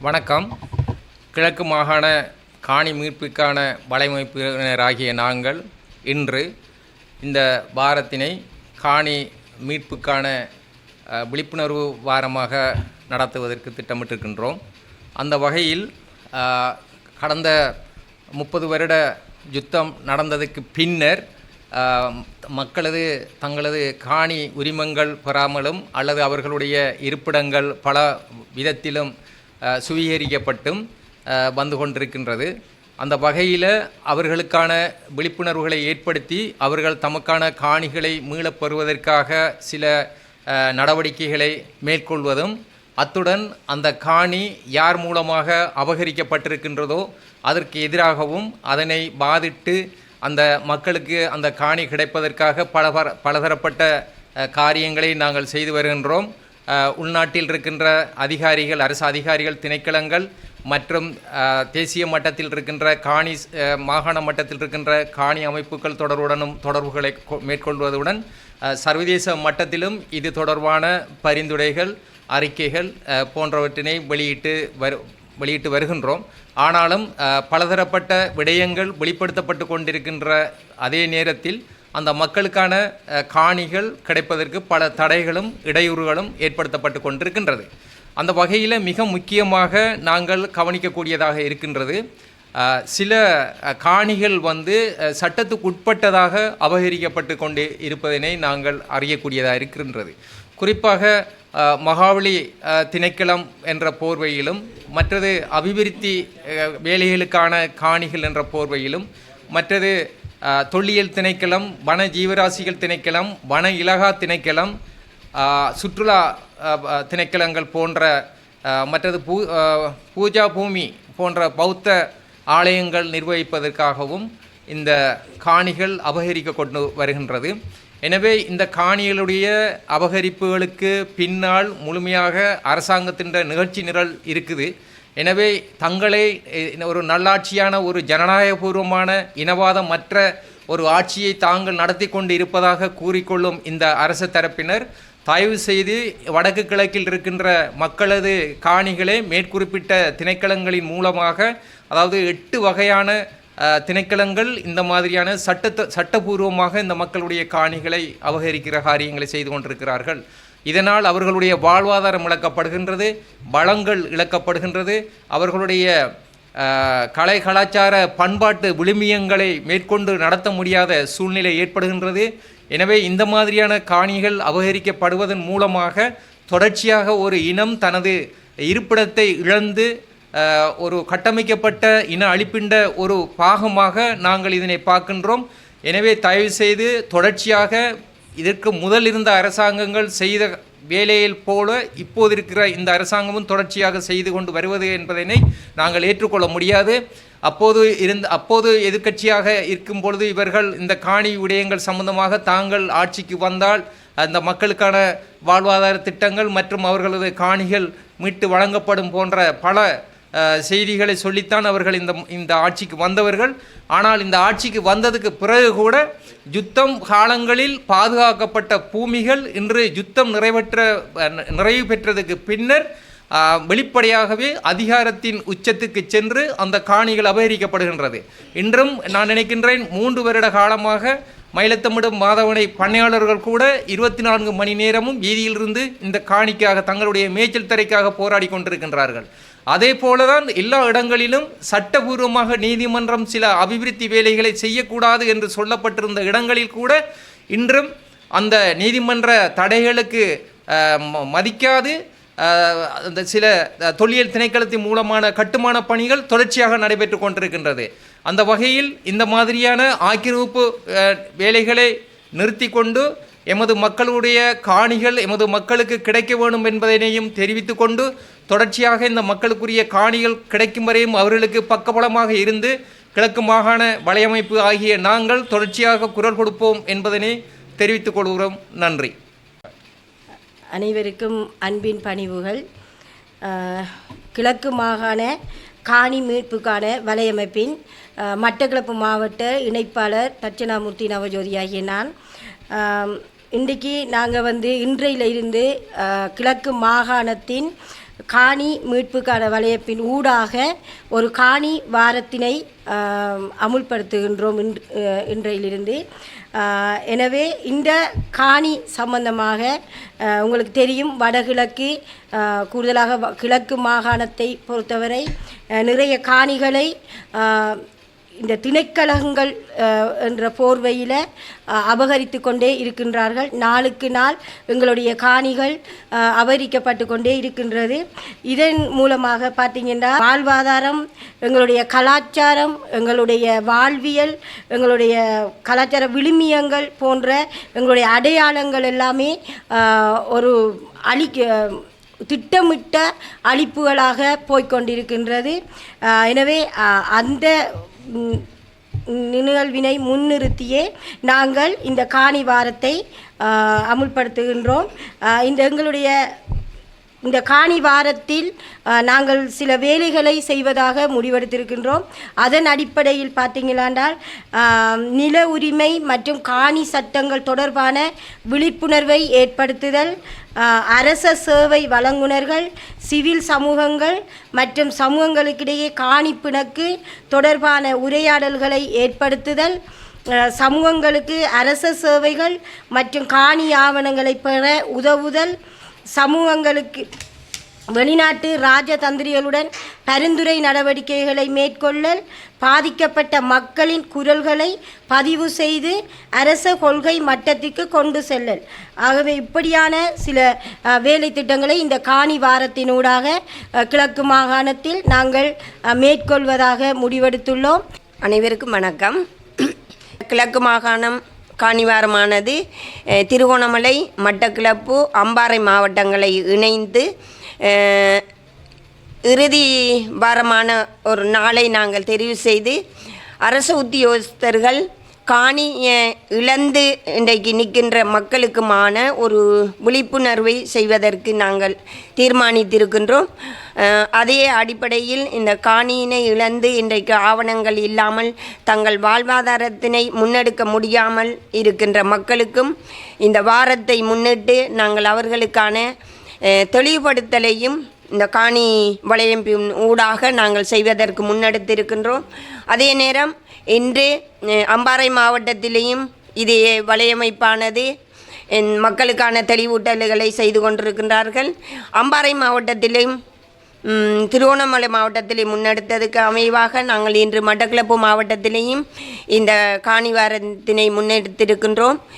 வணக்கம். கிழக்கு மாகாண காணி மீட்புக்கான வலையமைப்பினராகிய நாங்கள் இன்று இந்த வாரத்தினை காணி மீட்புக்கான விழிப்புணர்வு வாரமாக நடத்துவதற்கு திட்டமிட்டிருக்கின்றோம். அந்த வகையில் கடந்த 30 வருட யுத்தம் நடந்ததுக்கு பின்னர் தங்களது காணி உரிமங்கள் பெறாமலும் அல்லது அவர்களுடைய இருப்பிடங்கள் பல விதத்திலும் சுவீகரிக்கப்பட்டும் வந்து கொண்டிருக்கின்றது. அந்த வகையில் அவர்களுக்கான விழிப்புணர்வுகளை ஏற்படுத்தி அவர்கள் தமக்கான காணிகளை மீளப் பெறுவதற்காக சில நடவடிக்கைகளை மேற்கொள்வதும், அத்துடன் அந்த காணி யார் மூலமாக அபகரிக்கப்பட்டிருக்கின்றதோ அதற்கு எதிராகவும் அதனை பாதிட்டு அந்த மக்களுக்கு அந்த காணி கிடைப்பதற்காக பலதரப்பட்ட காரியங்களை நாங்கள் செய்து வருகின்றோம். உள்நாட்டில் இருக்கின்ற அதிகாரிகள், அரசு அதிகாரிகள், திணைக்களங்கள் மற்றும் தேசிய மட்டத்தில் இருக்கின்ற மாகாண மட்டத்தில் இருக்கின்ற காணி அமைப்புகள் தொடர்புகளை மேற்கொள்வதுடன் சர்வதேச மட்டத்திலும் இது தொடர்பான பரிந்துரைகள், அறிக்கைகள் போன்றவற்றினை வெளியிட்டு வருகின்றோம். ஆனாலும் பலதரப்பட்ட விடயங்கள் வெளிப்படுத்தப்பட்டு கொண்டிருக்கின்ற அதே நேரத்தில் அந்த மக்களுக்கான காணிகள் கிடைப்பதற்கு பல தடைகளும் இடையூறுகளும் ஏற்படுத்தப்பட்டு கொண்டிருக்கின்றது. அந்த வகையில் மிக முக்கியமாக நாங்கள் கவனிக்கக்கூடியதாக இருக்கின்றது, சில காணிகள் சட்டத்துக்கு உட்பட்டதாக அபகரிக்கப்பட்டு கொண்டு இருப்பதனை நாங்கள் அறியக்கூடியதாக இருக்கின்றது. குறிப்பாக மகாவலி திணைக்களம் என்ற போர்வையிலும், மற்றது அபிவிருத்தி வேலைகளுக்கான காணிகள் என்ற போர்வையிலும், மற்றது தொல்லியல் திணைக்களம், வன ஜீவராசிகள் திணைக்களம், வன இலகா திணைக்களம், சுற்றுலா திணைக்களங்கள் போன்ற, மற்றது பூஜா பூமி போன்ற பௌத்த ஆலயங்கள் நிர்வகிப்பதற்காகவும் இந்த காணிகள் அபகரிக்க கொண்டு வருகின்றது. எனவே இந்த காணிகளுடைய அபகரிப்புகளுக்கு பின்னால் முழுமையாக அரசாங்கத்தின் நிகழ்ச்சி நிரல் இருக்குது. எனவே தங்களை ஒரு நல்லாட்சியான, ஒரு ஜனநாயகபூர்வமான, இனவாதமற்ற ஒரு ஆட்சியை தாங்கள் நடத்தி கொண்டு இருப்பதாக கூறிக்கொள்ளும் இந்த அரசு தரப்பினர் தயவு செய்து வடக்கு கிழக்கில் இருக்கின்ற மக்களது காணிகளை மேற்குறிப்பிட்ட திணைக்களங்களின் மூலமாக, அதாவது 8 வகையான திணைக்களங்கள் இந்த மாதிரியான சட்டபூர்வமாக இந்த மக்களுடைய காணிகளை அபகரிக்கிற காரியங்களை செய்து கொண்டிருக்கிறார்கள். இதனால் அவர்களுடைய வாழ்வாதாரம் இழக்கப்படுகின்றது, வளங்கள் இழக்கப்படுகின்றது, அவர்களுடைய கலை கலாச்சார பண்பாட்டு விழுமியங்களை மேற்கொண்டு நடத்த முடியாத சூழ்நிலை ஏற்படுகின்றது. எனவே இந்த மாதிரியான காணிகள் அபகரிக்கப்படுவதன் மூலமாக தொடர்ச்சியாக ஒரு இனம் தனது இருப்பிடத்தை இழந்து ஒரு கட்டமைக்கப்பட்ட இன அழிப்பின்ற ஒரு பாகமாக நாங்கள் இதனை பார்க்கின்றோம். எனவே தயவு செய்து தொடர்ச்சியாக இதற்கு முதல் இருந்த அரசாங்கங்கள் செய்த வேலையில் போல இப்போது இருக்கிற இந்த அரசாங்கமும் தொடர்ச்சியாக செய்து கொண்டு வருவது என்பதனை நாங்கள் ஏற்றுக்கொள்ள முடியாது. அப்போது எதிர்க்கட்சியாக இருக்கும் பொழுது இவர்கள் இந்த காணி விடயங்கள் சம்பந்தமாக தாங்கள் ஆட்சிக்கு வந்தால் அந்த மக்களுக்கான வாழ்வாதார திட்டங்கள் மற்றும் அவர்களது காணிகள் மீட்டு வழங்கப்படும் போன்ற பல செய்திகளை சொல்லித்தான் அவர்கள் இந்த ஆட்சிக்கு வந்தவர்கள். ஆனால் இந்த ஆட்சிக்கு வந்ததுக்கு பிறகு கூட யுத்தம் காலங்களில் பாதுகாக்கப்பட்ட பூமிகள் இன்று யுத்தம் நிறைவு பெற்றதுக்கு பின்னர் வெளிப்படையாகவே அதிகாரத்தின் உச்சத்துக்கு சென்று அந்த காணிகள் அபகரிக்கப்படுகின்றது. இன்றும் நான் நினைக்கின்றேன் 3 வருட காலமாக மயிலத்தமிடும் மாதவனை பண்ணையாளர்கள் கூட 24 மணி நேரமும் வீதியிலிருந்து இந்த காணிக்காக, தங்களுடைய மேய்ச்சல் தரைக்காக போராடி கொண்டிருக்கின்றார்கள். அதே போலதான் எல்லா இடங்களிலும் சட்டபூர்வமாக நீதிமன்றம் சில அபிவிருத்தி வேலைகளை செய்யக்கூடாது என்று சொல்லப்பட்டிருந்த இடங்களில் கூட இன்றும் அந்த நீதிமன்ற தடைகளுக்கு மதிக்காது அந்த சில தொல்லியல் திணைக்களத்தின் மூலமான கட்டுமான பணிகள் தொடர்ச்சியாக நடைபெற்று கொண்டிருக்கின்றது. அந்த வகையில் இந்த மாதிரியான ஆக்கிரமிப்பு வேலைகளை நிறுத்தி கொண்டு எமது மக்களுடைய காணிகள் எமது மக்களுக்கு கிடைக்க வேண்டும் என்பதனையும் தெரிவித்து கொண்டு, தொடர்ச்சியாக இந்த மக்களுக்குரிய காணிகள் கிடைக்கும் வரையும் அவர்களுக்கு பக்கபலமாக இருந்து கிழக்கு மாகாண வலையமைப்பு ஆகிய நாங்கள் தொடர்ச்சியாக குரல் கொடுப்போம் என்பதனை தெரிவித்துக் கொள்கிறோம். நன்றி. அனைவருக்கும் அன்பின் பணிவுகள். கிழக்கு மாகாண காணி மீட்புக்கான வலையமைப்பின் மட்டக்களப்பு மாவட்ட இணைப்பாளர் தட்சணாமூர்த்தி நவஜோதி ஆகிய நான் இன்றைக்கு நாங்கள் இன்றையிலிருந்து கிழக்கு மாகாணத்தின் காணி மீட்புக்கான வலையமைப்பின் ஊடாக ஒரு காணி வாரத்தினை அமுல்படுத்துகின்றோம் இன்றையிலிருந்து. எனவே இந்த காணி சம்பந்தமாக உங்களுக்கு தெரியும், வடகிழக்கு கூடுதலாக கிழக்கு மாகாணத்தை பொறுத்தவரை நிறைய காணிகளை இந்த திணைக்களங்கள் என்ற போர்வையில் அபகரித்து கொண்டே இருக்கின்றார்கள். நாளுக்கு நாள் எங்களுடைய காணிகள் அபகரிக்கப்பட்டு கொண்டே இருக்கின்றது. இதன் மூலமாக பார்த்திங்கன்னா வாழ்வாதாரம், எங்களுடைய கலாச்சாரம், எங்களுடைய வாழ்வியல், எங்களுடைய கலாச்சார விழுமியங்கள் போன்ற எங்களுடைய அடையாளங்கள் எல்லாமே ஒரு திட்டமிட்ட அழிப்புகளாக போய்கொண்டிருக்கின்றது. எனவே அந்த நிகழ்வினை முன்னிறுத்தியே நாங்கள் இந்த காணி வாரத்தை அமுல்படுத்துகின்றோம். இந்த காணி வாரத்தில் நாங்கள் சில வேலைகளை செய்வதாக முடிவெடுத்திருக்கின்றோம். அதன் அடிப்படையில் பார்த்தீங்களாண்டால் நில உரிமை மற்றும் காணி சட்டங்கள் தொடர்பான விழிப்புணர்வை ஏற்படுத்துதல், அரச சேவை வழங்குனர்கள், சிவில் சமூகங்கள் மற்றும் சமூகங்களுக்கிடையே காணி பிணக்கு தொடர்பான உரையாடல்களை ஏற்படுத்துதல், சமூகங்களுக்கு அரச சேவைகள் மற்றும் காணி ஆவணங்களை பெற உதவுதல், சமூகங்களுக்கு வெளிநாட்டு இராஜதந்திரிகளுடன் பரிந்துரை நடவடிக்கைகளை மேற்கொள்ளல், பாதிக்கப்பட்ட மக்களின் குரல்களை பதிவு செய்து அரச கொள்கை மட்டத்திற்கு கொண்டு செல்லல். ஆகவே இப்படியான சில வேலை திட்டங்களை இந்த காணி வாரத்தினூடாக கிழக்கு மாகாணத்தில் நாங்கள் மேற்கொள்வதாக முடிவெடுத்துள்ளோம். அனைவருக்கும் வணக்கம். கிழக்கு மாகாணம் காணிவாரமானது திருகோணமலை, மட்டக்களப்பு, அம்பாறை மாவட்டங்களை இணைந்து இறுதி வாரமான ஒரு நாளை நாங்கள் தெரிவு செய்து அரசு உத்தியோகஸ்தர்கள் காணி இழந்து இன்றைக்கு நிற்கின்ற மக்களுக்குமான ஒரு விழிப்புணர்வை செய்வதற்கு நாங்கள் தீர்மானித்திருக்கின்றோம். அதே அடிப்படையில் இந்த காணியினை இழந்து இன்றைக்கு ஆவணங்கள் இல்லாமல் தங்கள் வாழ்வாதாரத்தினை முன்னெடுக்க முடியாமல் இருக்கின்ற மக்களுக்கும் இந்த வாரத்தை முன்னிட்டு நாங்கள் அவர்களுக்கான தெளிவுபடுத்தலையும் இந்த காணி வலையமைப்பின் ஊடாக நாங்கள் செய்வதற்கு முன்னெடுத்திருக்கின்றோம். அதே நேரம் இன்று அம்பாறை மாவட்டத்திலேயும் இதே வலையமைப்பானது மக்களுக்கான தெளிவூட்டல்களை செய்து கொண்டிருக்கின்றார்கள். அம்பாறை மாவட்டத்திலேயும் திருவண்ணாமலை மாவட்டத்திலே முன்னெடுத்ததுக்கு அமைவாக நாங்கள் இன்று மட்டக்களப்பு மாவட்டத்திலேயும் இந்த காணி வாரத்தினை முன்னெடுத்திருக்கின்றோம்.